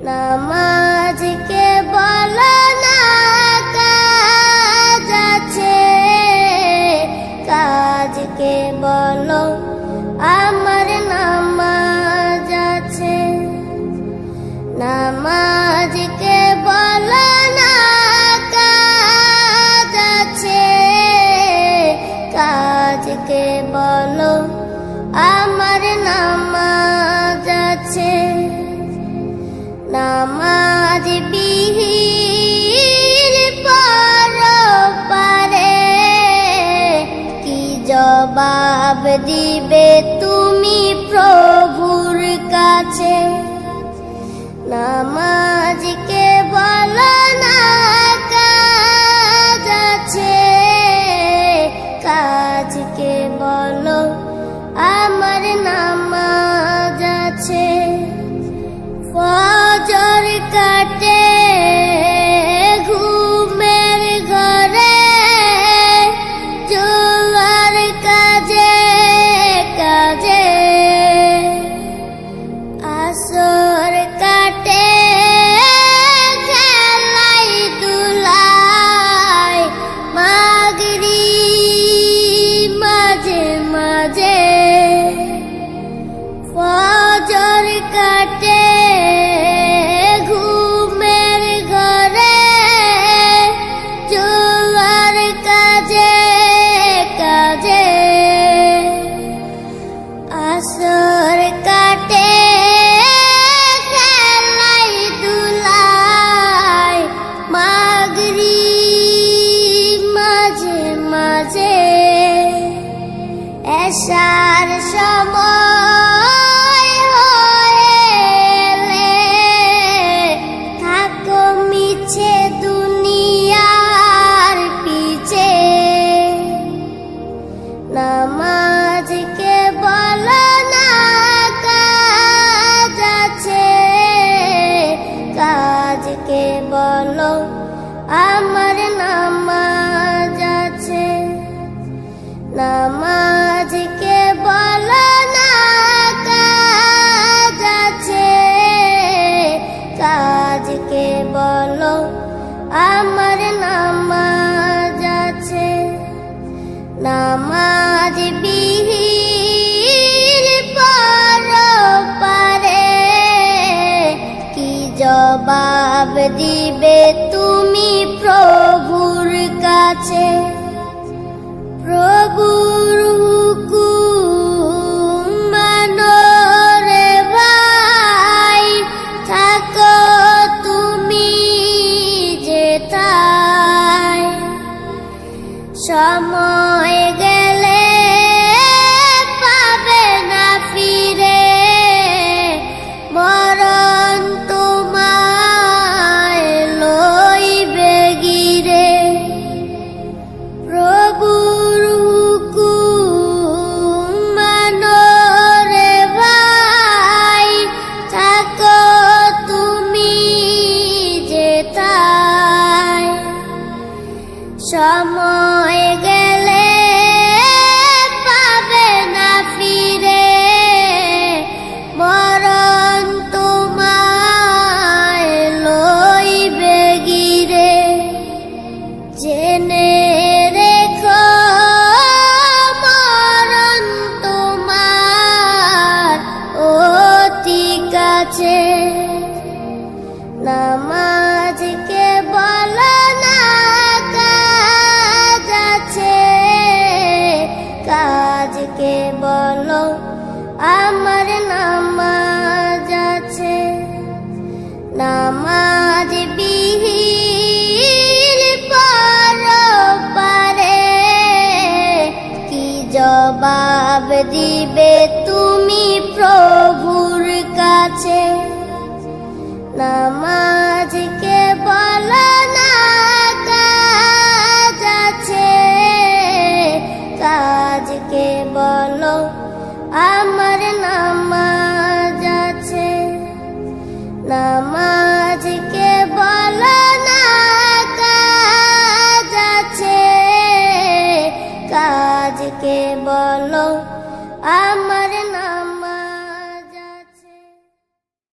নামাজকে বলো না কাজ আছে, কাজকে বলো আমার নামাজ আছে। নামাজকে বলো না কাজ আছে, কাজকে বলো আমার নামাজ আছে। নামাজ বিহীন পরপারে কি জবাব দিবে তুমি প্রভুর কাছে। নামাজকে বলো না কাজ আছে, কাজকে বলো আমার নামাজ আছে। ফজর কাটে ঘুমের ঘরে, জোয়ার কাজে কাজে। আসর কাটে খেলাই দুলাই, মাগরিব মাঝে মাঝে। ফজর কাটে ঘুমের ঘরে, জোয়ার কাজে কাজে। আসর কাটে খেলাই দুলাই, মাগরিব মাঝে মাঝে। এশার সময় হলে থাকো মিছে দুনিয়ার পিছে। নামাজকে বলো না কাজ আছে, কাজকে বলো আমার নামাজ আছে। নামাজকে বলো না কাজ আছে, কাজকে বলো আমার নামাজ আছে। নামাজ বিহীন পরপারে কি জবাব দিবে তুমি প্রভুর কাছে। প্রভুর হুকুম মানো রে ভাই, থাকো তুমি যেথায়। সময় গেলে পাবে না ফিরে, মরণ তোমায় লইবে গিরে। প্রভুর হুকুম মানো রে ভাই, থাকো তুমি যেথায়। সময় গেলে পাবে না ফিরে, মরণ তোমায় লইবে গিরে। জেনে রেখো মরণ তোমার অতি কাছে। নামাজকে বলো না কাজ আছে, কাজকে বলো আমার নামাজ আছে। নামাজ বিহীন পরপারে কি জবাব দিবে তুমি প্রভুর কাছে। নামাজকে বলো না কাজ আছে, কাজকে বলো আমার নামাজ আছে। নামাজকে বলো না কাজ আছে, কাজকে বলো আমার নামাজ